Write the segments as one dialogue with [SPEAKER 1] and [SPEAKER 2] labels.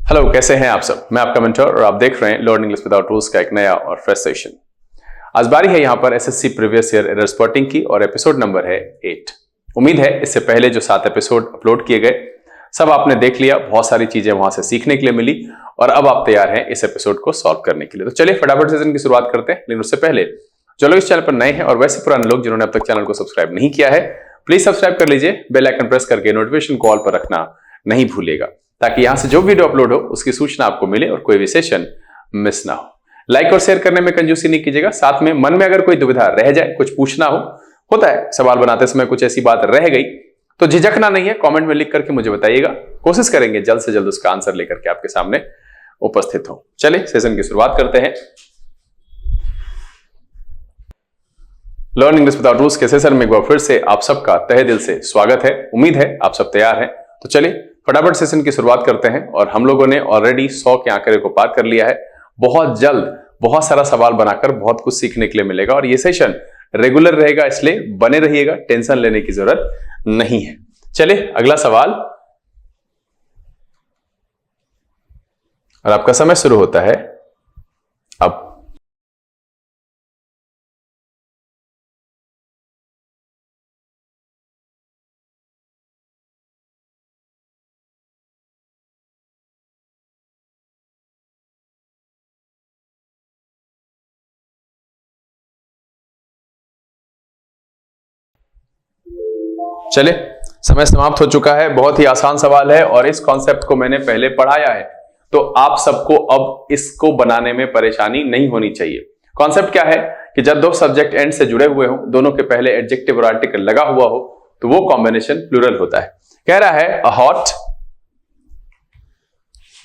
[SPEAKER 1] Hello, कैसे हैं आप सब। मैं आपका मेंटर और आप देख रहे हैं लर्न इंग्लिश विदाउट रूल्स का एक नया और फ्रेश सेशन। आज बारी है यहाँ पर SSC previous year error spotting की और एपिसोड नंबर है 8। उम्मीद है इससे पहले जो 7 एपिसोड अपलोड किए गए सब आपने देख लिया, बहुत सारी चीजें वहां से सीखने के लिए मिली और अब आप तैयार हैं इस एपिसोड को सॉल्व करने के लिए। तो चलिए फटाफट सेशन की शुरुआत करते हैं। लेकिन उससे पहले जो लोग इस चैनल पर नए हैं और वैसे पुराने लोग जिन्होंने अब तक चैनल को सब्सक्राइब नहीं किया है, प्लीज सब्सक्राइब कर लीजिए। बेल आइकन प्रेस करके नोटिफिकेशन कॉल पर रखना नहीं भूलिएगा ताकि यहां से जो वीडियो अपलोड हो उसकी सूचना आपको मिले और कोई भी सेशन मिस ना हो। लाइक और शेयर करने में कंजूसी नहीं कीजिएगा। साथ में मन में अगर कोई दुविधा रह जाए, कुछ पूछना होता है सवाल बनाते समय कुछ ऐसी बात रह गई तो झिझकना नहीं है, कमेंट में लिख करके मुझे बताइएगा। कोशिश करेंगे जल्द से जल्द उसका आंसर लेकर के आपके सामने उपस्थित हो। चलिए सेशन की शुरुआत करते हैं। लर्न इंग्लिश विदाउट रूल्स के सेशन में एक बार फिर से आप सबका तहे दिल से स्वागत है। उम्मीद है आप सब तैयार हैं। तो चलिए फटाफट सेशन की शुरुआत करते हैं। और हम लोगों ने ऑलरेडी 100 के आंकड़े को पार कर लिया है। बहुत जल्द बहुत सारा सवाल बनाकर बहुत कुछ सीखने के लिए मिलेगा और ये सेशन रेगुलर रहेगा, इसलिए बने रहिएगा, टेंशन लेने की जरूरत नहीं है। चलिए अगला सवाल और आपका समय शुरू होता है अब। चलिए समय समाप्त हो चुका है। बहुत ही आसान सवाल है और इस कॉन्सेप्ट को मैंने पहले पढ़ाया है, तो आप सबको अब इसको बनाने में परेशानी नहीं होनी चाहिए। कॉन्सेप्ट क्या है कि जब दो सब्जेक्ट एंड से जुड़े हुए हो, दोनों के पहले एडजेक्टिव और आर्टिकल लगा हुआ हो, तो वो कॉम्बिनेशन प्लूरल होता है। कह रहा है अ हॉट,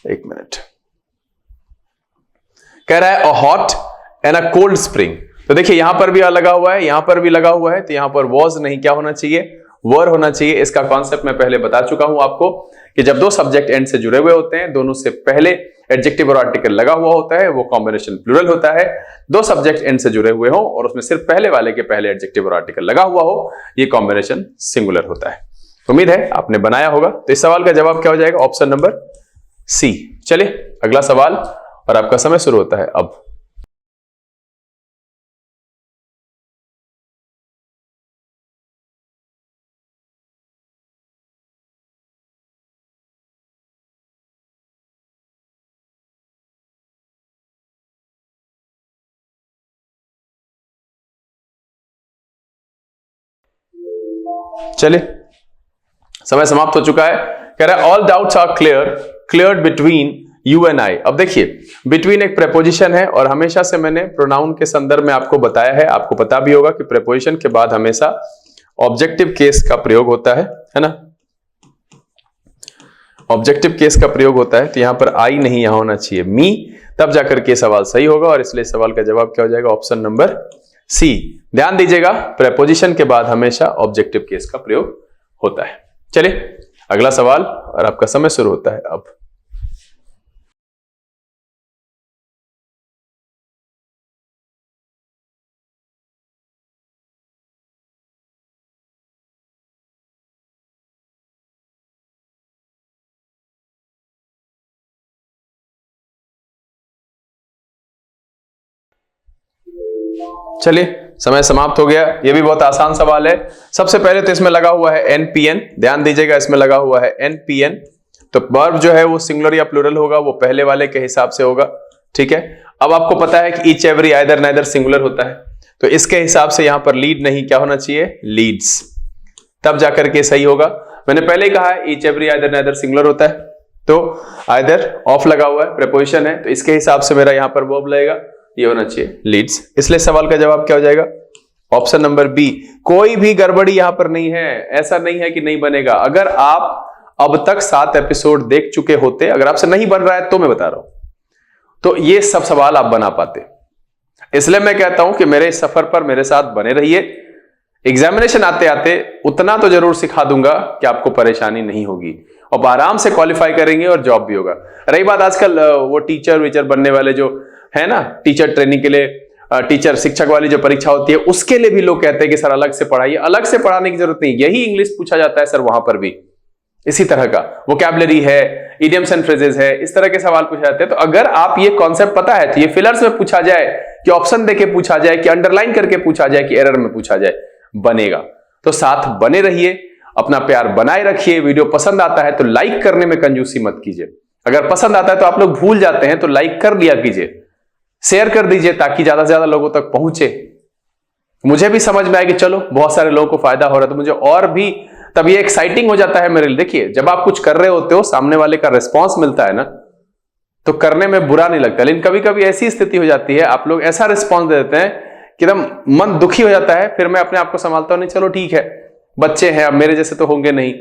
[SPEAKER 1] एक मिनट, कह रहा है a hot and a cold spring. तो देखिए यहां पर भी लगा हुआ है, यहां पर भी लगा हुआ है, तो यहां पर वॉज नहीं, क्या होना चाहिए, वर होना चाहिए। इसका कॉन्सेप्ट मैं पहले बता चुका हूं आपको कि जब दो सब्जेक्ट एंड से जुड़े हुए होते हैं, दोनों से पहले एडजेक्टिव और आर्टिकल लगा हुआ होता है, वो कॉम्बिनेशन प्लूरल होता है। दो सब्जेक्ट एंड से जुड़े हुए हो और उसमें सिर्फ पहले वाले के पहले एडजेक्टिव और आर्टिकल लगा हुआ हो, ये कॉम्बिनेशन सिंगुलर होता है। उम्मीद है आपने बनाया होगा। तो इस सवाल का जवाब क्या हो जाएगा, ऑप्शन नंबर सी। चलिए अगला सवाल और आपका समय शुरू होता है अब। चलिए समय समाप्त हो चुका है। कह रहा है all doubts are cleared between you and I. अब देखिए बिटवीन एक प्रेपोजिशन है और हमेशा से मैंने प्रोनाउन के संदर्भ में आपको बताया है, आपको पता भी होगा कि प्रेपोजिशन के बाद हमेशा ऑब्जेक्टिव केस का प्रयोग होता है ना। ऑब्जेक्टिव केस का प्रयोग होता है, तो यहां पर आई नहीं, यहां होना चाहिए मी, तब जाकर के सवाल सही होगा और इसलिए सवाल का जवाब क्या हो जाएगा, ऑप्शन नंबर सी। ध्यान दीजिएगा प्रेपोजिशन के बाद हमेशा ऑब्जेक्टिव केस का प्रयोग होता है। चलिए अगला सवाल और आपका समय शुरू होता है अब। चलिए समय समाप्त हो गया। ये भी बहुत आसान सवाल है। सबसे पहले तो इसमें लगा हुआ है एनपीएन, ध्यान दीजिएगा इसमें लगा हुआ है एनपीएन, तो वर्ब जो है वो सिंगुलर या प्लूरल होगा, वो पहले वाले के हिसाब से होगा। ठीक है, अब आपको पता है कि each every either neither singular होता है, तो इसके हिसाब से यहां पर लीड नहीं, क्या होना चाहिए, लीड्स, तब जाकर के सही होगा। मैंने पहले ही कहा है each every either neither singular होता है, तो आइदर ऑफ लगा हुआ है, प्रेपोजिशन है, तो इसके हिसाब से मेरा यहां पर वर्ब लगेगा, ये होना चाहिए लीड्स। इसलिए सवाल का जवाब क्या हो जाएगा, ऑप्शन नंबर बी। कोई भी गड़बड़ी यहां पर नहीं है, ऐसा नहीं है कि नहीं बनेगा। अगर आप अब तक 7 एपिसोड देख चुके होते, अगर आपसे नहीं बन रहा है तो मैं बता रहा हूं, तो ये सब सवाल आप बना पाते। इसलिए मैं कहता हूं कि मेरे इस सफर पर मेरे साथ बने रहिए। एग्जामिनेशन आते आते उतना तो जरूर सिखा दूंगा कि आपको परेशानी नहीं होगी और आराम से क्वालिफाई करेंगे और जॉब भी होगा। रही बात आजकल वो टीचर वीचर बनने वाले जो है ना, टीचर ट्रेनिंग के लिए, टीचर शिक्षक वाली जो परीक्षा होती है, उसके लिए भी लोग कहते हैं कि सर अलग से पढ़ाइए। अलग से पढ़ाने की जरूरत नहीं, यही इंग्लिश पूछा जाता है सर वहां पर भी। इसी तरह का वोकैबुलरी है, इडियम्स एंड फ्रेजेस है, इस तरह के सवाल पूछे जाते हैं। तो अगर आप ये कॉन्सेप्ट पता है तो ये फिलर्स में पूछा जाए कि ऑप्शन देके पूछा जाए कि अंडरलाइन करके पूछा जाए कि एरर में पूछा जाए, बनेगा। तो साथ बने रहिए, अपना प्यार बनाए रखिए। वीडियो पसंद आता है तो लाइक करने में कंजूसी मत कीजिए। अगर पसंद आता है तो आप लोग भूल जाते हैं तो लाइक कर लिया कीजिए, शेयर कर दीजिए ताकि ज्यादा से ज्यादा लोगों तक पहुंचे। मुझे भी समझ में आए कि चलो बहुत सारे लोगों को फायदा हो रहा है, तो मुझे और भी तब ये एक्साइटिंग हो जाता है मेरे लिए। देखिए जब आप कुछ कर रहे होते हो, सामने वाले का रिस्पॉन्स मिलता है ना, तो करने में बुरा नहीं लगता। लेकिन कभी कभी ऐसी स्थिति हो जाती है, आप लोग ऐसा रिस्पॉन्स दे देते हैं कि एकदम मन दुखी हो जाता है। फिर मैं अपने आप को संभालता हूं, नहीं चलो ठीक है, बच्चे हैं, अब मेरे जैसे तो होंगे नहीं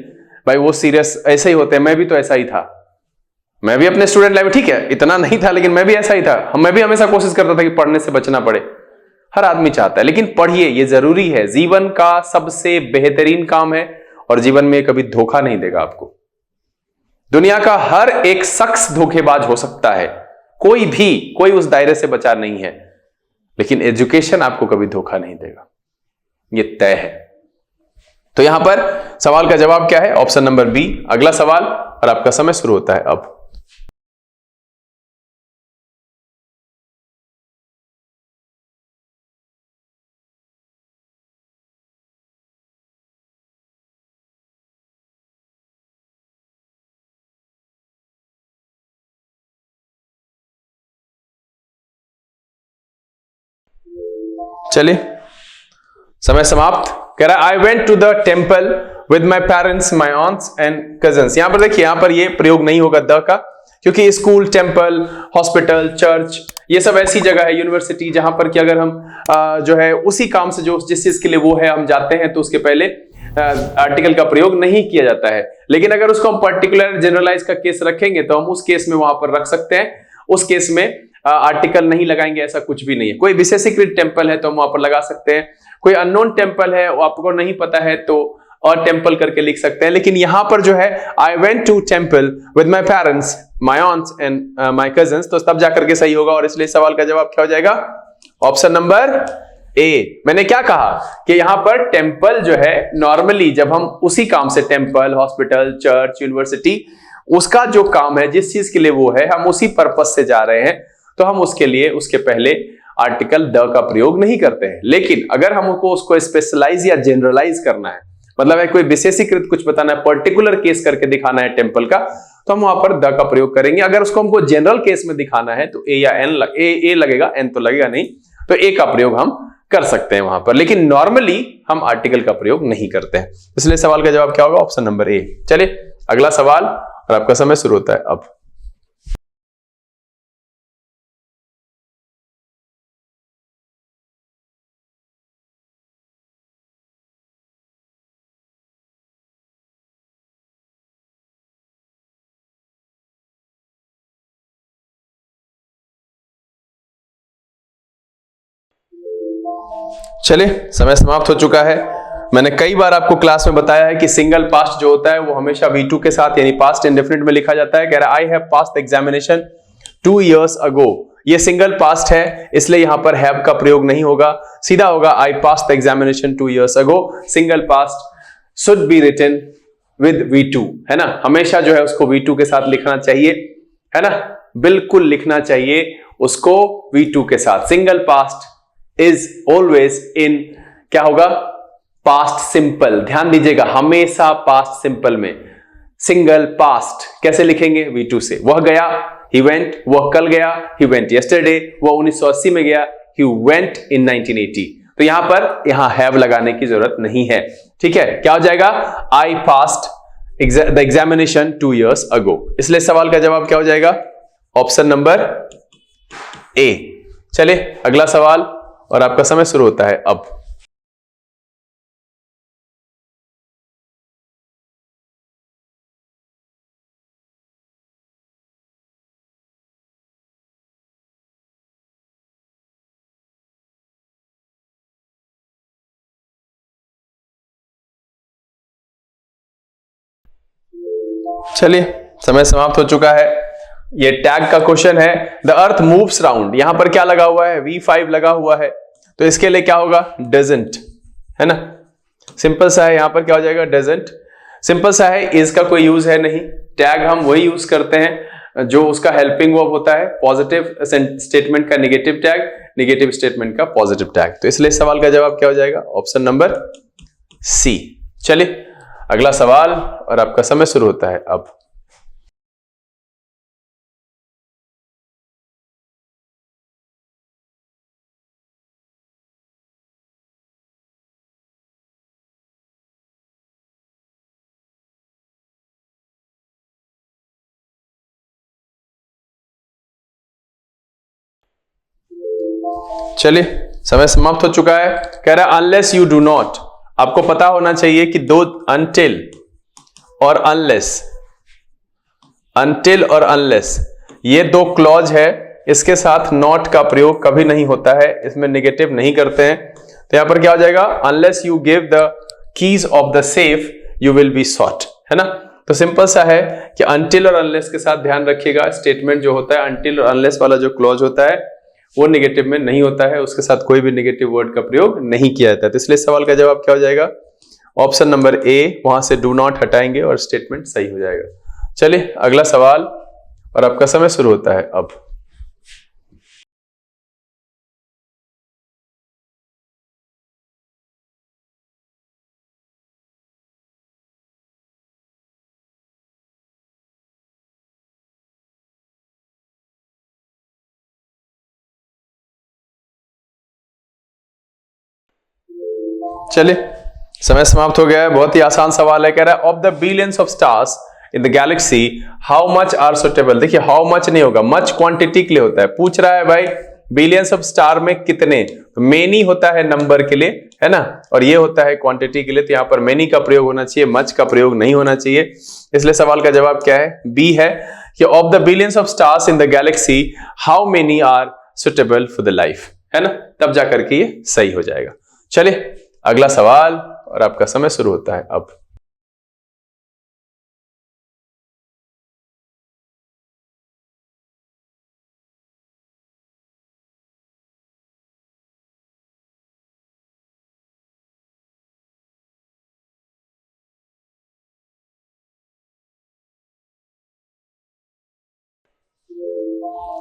[SPEAKER 1] भाई, वो सीरियस ऐसे ही होते हैं, मैं भी तो ऐसा ही था। मैं भी अपने स्टूडेंट लाइफ में ठीक है इतना नहीं था, लेकिन मैं भी ऐसा ही था। मैं भी हमेशा कोशिश करता था कि पढ़ने से बचना पड़े, हर आदमी चाहता है। लेकिन पढ़िए, ये जरूरी है, जीवन का सबसे बेहतरीन काम है और जीवन में कभी धोखा नहीं देगा आपको। दुनिया का हर एक शख्स धोखेबाज हो सकता है, कोई उस दायरे से बचा नहीं है, लेकिन एजुकेशन आपको कभी धोखा नहीं देगा, ये तय है। तो यहां पर सवाल का जवाब क्या है? Option number B. अगला सवाल और आपका समय शुरू होता है अब। चलिए समय समाप्त। कह रहा है I went to the temple with my parents, my aunts and cousins. यहां पर देखिए, यहां पर ये प्रयोग नहीं होगा द का, क्योंकि स्कूल, टेम्पल, हॉस्पिटल, चर्च, ये सब ऐसी जगह है, यूनिवर्सिटी, जहां पर कि अगर हम जो है उसी काम से जो जिस चीज के लिए वो है हम जाते हैं तो उसके पहले आर्टिकल का प्रयोग नहीं किया जाता है। लेकिन अगर उसको हम पर्टिकुलर जनरलाइज का केस रखेंगे तो हम उस केस में वहां पर रख सकते हैं। उस केस में आर्टिकल नहीं लगाएंगे, ऐसा कुछ भी नहीं है। कोई विशेषीकृत टेम्पल है तो हम वहां पर लगा सकते हैं, कोई अननोन टेम्पल है वो आपको नहीं पता है तो और टेम्पल करके लिख सकते हैं। लेकिन यहां पर जो है I went to temple with my parents, my aunts and my cousins, तो तब जाकर के सही होगा। और इसलिए सवाल का जवाब क्या हो जाएगा? Option number A. मैंने क्या कहा कि यहां पर टेम्पल जो है नॉर्मली जब हम उसी काम से, टेम्पल, हॉस्पिटल, चर्च, यूनिवर्सिटी, उसका जो काम है, जिस चीज के लिए वो है, हम उसी पर्पज से जा रहे हैं तो हम उसके लिए उसके पहले आर्टिकल द का प्रयोग नहीं करते हैं। लेकिन अगर हमको उसको स्पेशलाइज या जनरलाइज करना है, मतलब है कोई विशेषीकृत कुछ बताना है, पर्टिकुलर केस करके दिखाना है टेम्पल का, तो हम वहां पर द का प्रयोग करेंगे। अगर उसको हमको जनरल केस में दिखाना है तो ए या एन ए लगेगा, एन तो लगेगा नहीं, तो ए का प्रयोग हम कर सकते हैं वहां पर। लेकिन नॉर्मली हम आर्टिकल का प्रयोग नहीं करते हैं। इसलिए सवाल का जवाब क्या होगा? Option number A. चलिए अगला सवाल और आपका समय शुरू होता है अब। चलिए समय समाप्त हो चुका है। मैंने कई बार आपको क्लास में बताया है कि सिंगल पास्ट जो होता है वो हमेशा V2 के साथ यानी पास्ट इंडेफिनिट में लिखा जाता है। कह रहा है I have pass the examination 2 years ago। ये सिंगल पास्ट है, इसलिए यहां पर हैव का प्रयोग नहीं होगा, सीधा होगा I pass the examination 2 years ago। Single past should be written with V2, है ना, हमेशा जो है उसको V2 के साथ लिखना चाहिए, है ना, बिल्कुल लिखना चाहिए उसको V2 के साथ। Single past is always in क्या होगा? Past simple. ध्यान दीजिएगा, हमेशा पास्ट सिंपल में सिंगल पास्ट कैसे लिखेंगे? V2 से। वह गया, he went, वह कल गया, he went yesterday, वह 1980 में गया, he went in 1980। तो यहां पर यहां हैव लगाने की जरूरत नहीं है, ठीक है। क्या हो जाएगा? I passed the examination 2 years ago। इसलिए सवाल का जवाब क्या हो जाएगा? Option number A. चलिए अगला सवाल और आपका समय शुरू होता है अब। चलिए समय समाप्त हो चुका है। ये टैग का क्वेश्चन है, द अर्थ मूव्स राउंड। यहां पर क्या लगा हुआ है? V5 लगा हुआ है, तो इसके लिए क्या होगा? डजंट, है ना, सिंपल सा है। यहां पर क्या हो जाएगा? डजंट। सिंपल सा है, इज का कोई यूज है नहीं, टैग हम वही यूज करते हैं जो उसका हेल्पिंग वर्ब होता है, पॉजिटिव स्टेटमेंट का नेगेटिव टैग, नेगेटिव स्टेटमेंट का पॉजिटिव टैग। तो इसलिए सवाल का जवाब क्या हो जाएगा? Option number C. चलिए अगला सवाल और आपका समय शुरू होता है अब। चलिए समय समाप्त हो चुका है। कह रहा है अनलेस यू डू नॉट। आपको पता होना चाहिए कि दो अनटिल और अनलेस, अनटिल और अनलेस ये दो क्लॉज है, इसके साथ नॉट का प्रयोग कभी नहीं होता है, इसमें नेगेटिव नहीं करते हैं। तो यहां पर क्या हो जाएगा? Unless you give the keys of the safe you will be sought, है ना। तो सिंपल सा है कि अनटिल और अनलेस के साथ ध्यान रखिएगा, स्टेटमेंट जो होता है अनटिल और अनलेस वाला जो क्लॉज होता है वो नेगेटिव में नहीं होता है, उसके साथ कोई भी नेगेटिव वर्ड का प्रयोग नहीं किया जाता है। तो इसलिए सवाल का जवाब क्या हो जाएगा? ऑप्शन नंबर ए, वहां से डू नॉट हटाएंगे और स्टेटमेंट सही हो जाएगा। चलिए अगला सवाल और आपका समय शुरू होता है अब। चलिए समय समाप्त हो गया है। बहुत ही आसान सवाल है। कह रहा है of the billions of stars in the galaxy how much are suitable. देखिए हाउ मच नहीं होगा, मच क्वांटिटी के लिए होता है। पूछ रहा है भाई बिलियंस ऑफ स्टार में कितने, तो मेनी होता है नंबर के लिए, है ना, और ये होता है क्वांटिटी के लिए। तो यहां पर मेनी का प्रयोग होना चाहिए, मच का प्रयोग नहीं होना चाहिए। इसलिए सवाल का जवाब क्या है? बी है कि of the billions of stars in the galaxy how many are suitable for the life, है ना, तब जाकर के ये सही हो जाएगा। चलिए अगला सवाल और आपका समय शुरू होता है अब।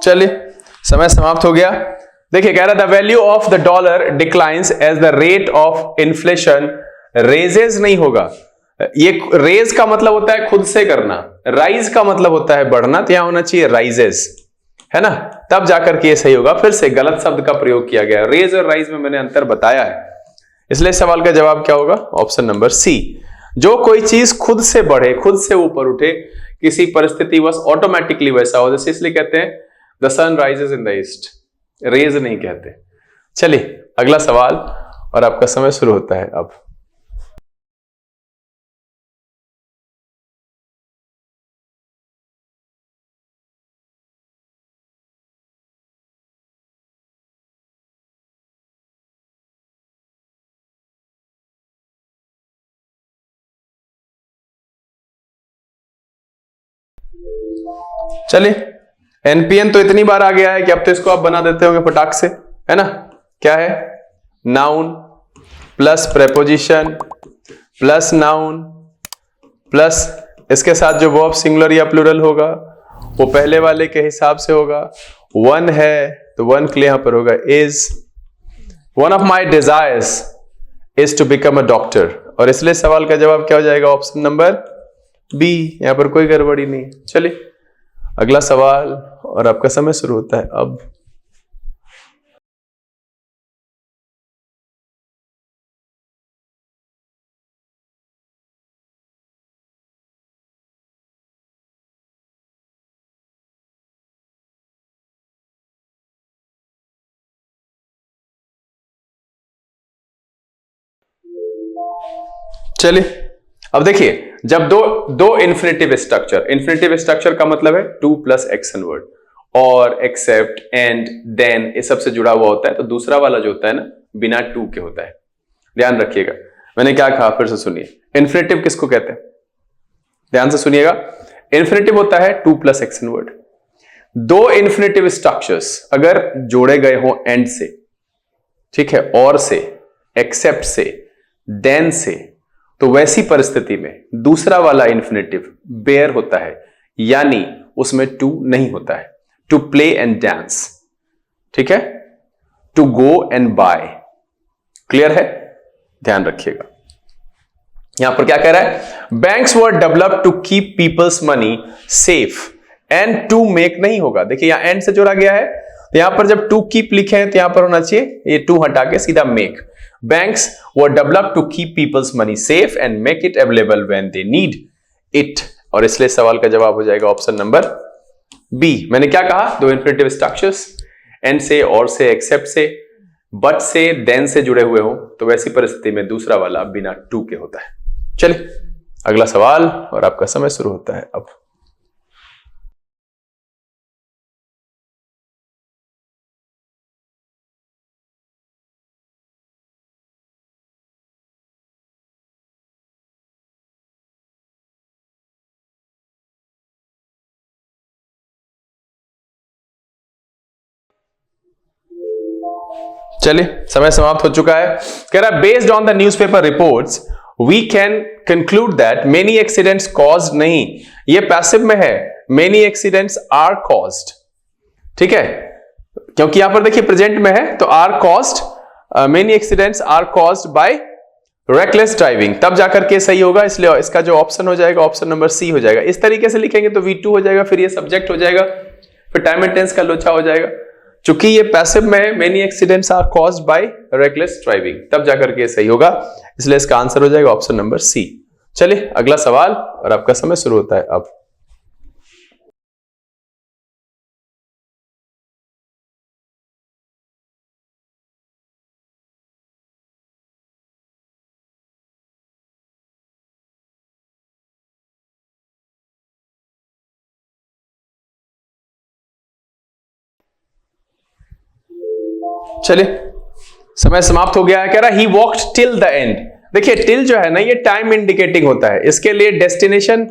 [SPEAKER 1] चलिए समय समाप्त हो गया। देखिए कह रहा था value of the dollar declines as the rate of inflation raises नहीं होगा। ये रेज का मतलब होता है खुद से करना, राइज का मतलब होता है बढ़ना, तो यहां होना चाहिए राइजेस, है ना, तब जाकर के ये सही होगा। फिर से गलत शब्द का प्रयोग किया गया, रेज और राइज में मैंने अंतर बताया है। इसलिए सवाल का जवाब क्या होगा? Option number C. जो कोई चीज खुद से बढ़े, खुद से ऊपर उठे, किसी परिस्थिति बस ऑटोमेटिकली वैसा हो, जैसे इसलिए कहते हैं the sun rises in the east, raise नहीं कहते। चलिए अगला सवाल और आपका समय शुरू होता है अब। चलिए एनपीएन तो इतनी बार आ गया है कि अब तो इसको आप बना देते होंगे फटाक से, है ना। क्या है? Noun plus preposition plus noun plus इसके साथ जो वर्ब सिंगुलर या प्लूरल होगा वो पहले वाले के हिसाब से होगा। वन है तो वन के लिए यहां पर होगा is. One of my desires is to become a doctor, और इसलिए सवाल का जवाब क्या हो जाएगा? Option number B. यहां पर कोई गड़बड़ी नहीं। चलिए अगला सवाल और आपका समय शुरू होता है अब। चलिए अब देखिए जब दो इन्फिनेटिव स्ट्रक्चर, इन्फिनेटिव स्ट्रक्चर का मतलब है टू प्लस एक्शन वर्ड, और एक्सेप्ट एंड देन ये सबसे जुड़ा हुआ होता है, तो दूसरा वाला जो होता है ना बिना टू के होता है। ध्यान रखिएगा मैंने क्या कहा, फिर से सुनिए। इन्फिनेटिव किसको कहते हैं? ध्यान से सुनिएगा। इन्फिनेटिव होता है टू प्लस एक्शन वर्ड। दो इन्फिनेटिव स्ट्रक्चर्स अगर जोड़े गए हो एंड से, ठीक है, और से, एक्सेप्ट से, देन से, तो वैसी परिस्थिति में दूसरा वाला इन्फिनेटिव बेयर होता है, यानी उसमें टू नहीं होता है। टू प्ले एंड डांस, ठीक है, to go and buy. Clear है, ध्यान रखिएगा। यहां पर क्या कह रहा है, banks were developed to keep people's money safe and to make नहीं होगा। देखिए यहां एंड से जोड़ा गया है, तो यहां पर जब टू कीप लिखे हैं तो यहां पर होना चाहिए ये टू हटा के सीधा make. Banks were developed to keep people's money safe and make it available when they need it, और इसलिए सवाल का जवाब हो जाएगा ऑप्शन नंबर बी। मैंने क्या कहा, दो इन्फिनेटिव स्ट्रक्चर्स एंड से, और से, एक्सेप्ट से, बट से, देन से जुड़े हुए हो, तो वैसी परिस्थिति में दूसरा वाला बिना टू के होता है। चलिए अगला सवाल, और आपका समय शुरू होता है अब। चलिए समय समाप्त हो चुका है। कह रहा है based on the newspaper reports we can conclude that many accidents caused, नहीं ये पैसिव में है, मेनी एक्सीडेंट्स आर कॉज्ड, ठीक है, क्योंकि यहां पर देखिए प्रेजेंट में है, तो are caused, many accidents are caused by reckless driving, तब जाकर के सही होगा। इसलिए इसका जो ऑप्शन हो जाएगा ऑप्शन नंबर सी हो जाएगा। इस तरीके से लिखेंगे तो V2 हो जाएगा, फिर ये सब्जेक्ट हो जाएगा, फिर टाइम एंड टेंस का लोचा हो जाएगा। चूंकि ये पैसिव में है, many accidents are caused by reckless driving, तब जाकर के सही होगा, इसलिए इसका आंसर हो जाएगा ऑप्शन नंबर सी। चलिए अगला सवाल, और आपका समय शुरू होता है अब। चलिए समय समाप्त हो गया है। कह रहा ही वॉक्ड टिल द एंड। देखिए टिल जो है ना, ये टाइम इंडिकेटिंग होता है, इसके लिए डेस्टिनेशन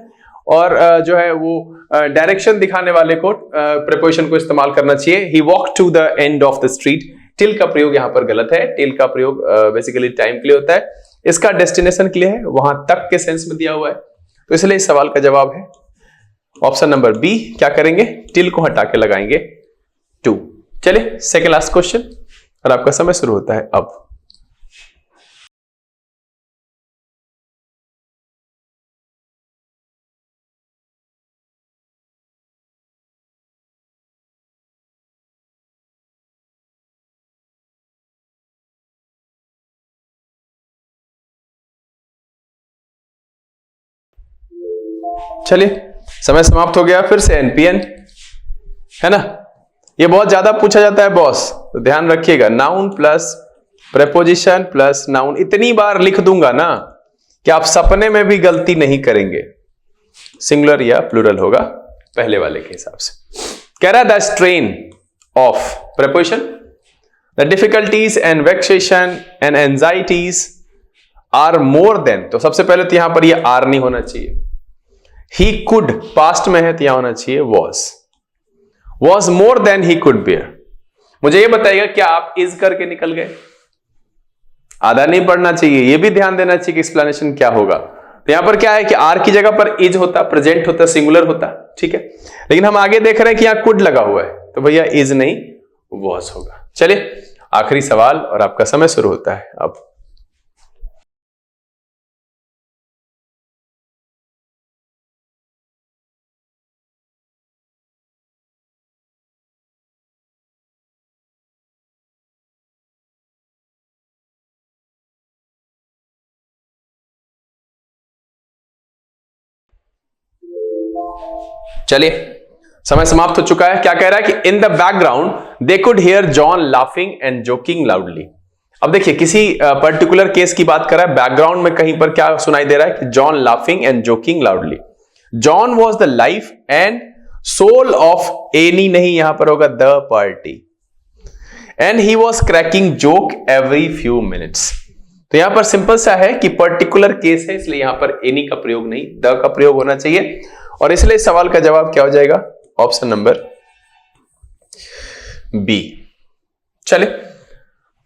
[SPEAKER 1] और जो है वो डायरेक्शन दिखाने वाले को प्रीपोजिशन को इस्तेमाल करना चाहिए। He walked to the end of the street, till का प्रयोग यहां पर गलत है। टिल का प्रयोग बेसिकली टाइम के लिए होता है, इसका डेस्टिनेशन के लिए है, वहां तक के सेंस में दिया हुआ है, तो इसलिए इस सवाल का जवाब है ऑप्शन नंबर बी। क्या करेंगे, टिल को हटा के लगाएंगे टू। चलिए सेकेंड लास्ट क्वेश्चन, और आपका समय शुरू होता है अब। चलिए समय समाप्त हो गया। फिर से एनपीएन है ना, ये बहुत ज्यादा पूछा जाता है बॉस, तो ध्यान रखिएगा। Noun plus preposition plus noun, इतनी बार लिख दूंगा ना कि आप सपने में भी गलती नहीं करेंगे। सिंगुलर या प्लूरल होगा पहले वाले के हिसाब से। कह रहा है the strain of preposition, the difficulties and vexation and anxieties are more than, तो सबसे पहले तो यहां पर ये आर नहीं होना चाहिए। ही कुड पास्ट में है तो यहां होना चाहिए was more than he could bear. मुझे ये बताइएगा क्या आप इज करके निकल गए, आधा नहीं पढ़ना चाहिए, ये भी ध्यान देना चाहिए कि एक्सप्लेनेशन क्या होगा। तो यहां पर क्या है कि आर की जगह पर इज होता, प्रेजेंट होता, सिंगुलर होता, ठीक है, लेकिन हम आगे देख रहे हैं कि यहां कुड लगा हुआ है, तो भैया इज नहीं वॉज होगा। चलिए आखिरी सवाल, और आपका समय शुरू होता है अब। चलिए समय समाप्त हो चुका है। क्या कह रहा है कि in the background they could hear John laughing and joking loudly. अब देखिए किसी पर्टिकुलर केस की बात कर रहा है, बैकग्राउंड में कहीं पर क्या सुनाई दे रहा है कि John laughing and joking loudly. John was the life and soul of any, नहीं यहां पर होगा the party, and he was cracking joke every few minutes. तो यहां पर सिंपल सा है कि पर्टिकुलर केस है, इसलिए यहां पर एनी का प्रयोग नहीं, द का प्रयोग होना चाहिए, और इसलिए इस सवाल का जवाब क्या हो जाएगा, ऑप्शन नंबर बी। चलिए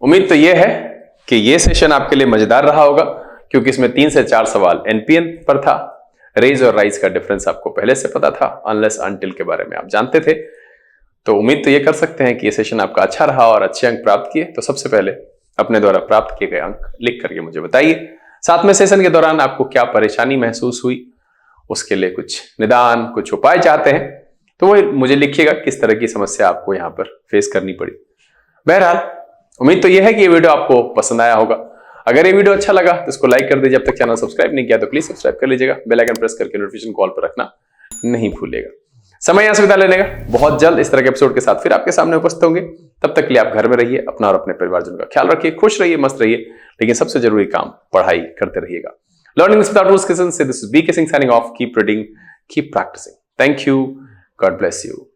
[SPEAKER 1] उम्मीद तो यह है कि यह सेशन आपके लिए मजेदार रहा होगा, क्योंकि इसमें 3 से 4 सवाल एनपीएन पर था, रेज और राइज का डिफरेंस आपको पहले से पता था, अनलेस अनटिल के बारे में आप जानते थे। तो उम्मीद तो ये कर सकते हैं कि ये सेशन आपका अच्छा रहा और अच्छे अंक प्राप्त किए। तो सबसे पहले अपने द्वारा प्राप्त किए गए अंक लिख करके मुझे बताइए। साथ में सेशन के दौरान आपको क्या परेशानी महसूस हुई, उसके लिए कुछ निदान, कुछ उपाय चाहते हैं तो वो मुझे लिखिएगा, किस तरह की समस्या आपको यहाँ पर फेस करनी पड़ी। बहरहाल उम्मीद तो यह है कि ये वीडियो आपको पसंद आया होगा। अगर ये वीडियो अच्छा लगा तो इसको लाइक कर दीजिए। जब तक चैनल सब्सक्राइब नहीं किया तो प्लीज सब्सक्राइब कर लीजिएगा। बेल आइकन प्रेस करके नोटिफिकेशन कॉल पर रखना नहीं भूलिएगा। समय यहां से विदा लेने का, बहुत जल्द इस तरह के एपिसोड के साथ फिर आपके सामने उपस्थित होंगे। तब तक के लिए आप घर में रहिए, अपना और अपने परिवारजनों का ख्याल रखिए, खुश रहिए, मस्त रहिए, लेकिन सबसे जरूरी काम पढ़ाई करते रहिएगा। लर्निंग विदाउट रूल्स किशन से this is B K Singh signing off. Keep reading, keep practising. Thank you, God bless you.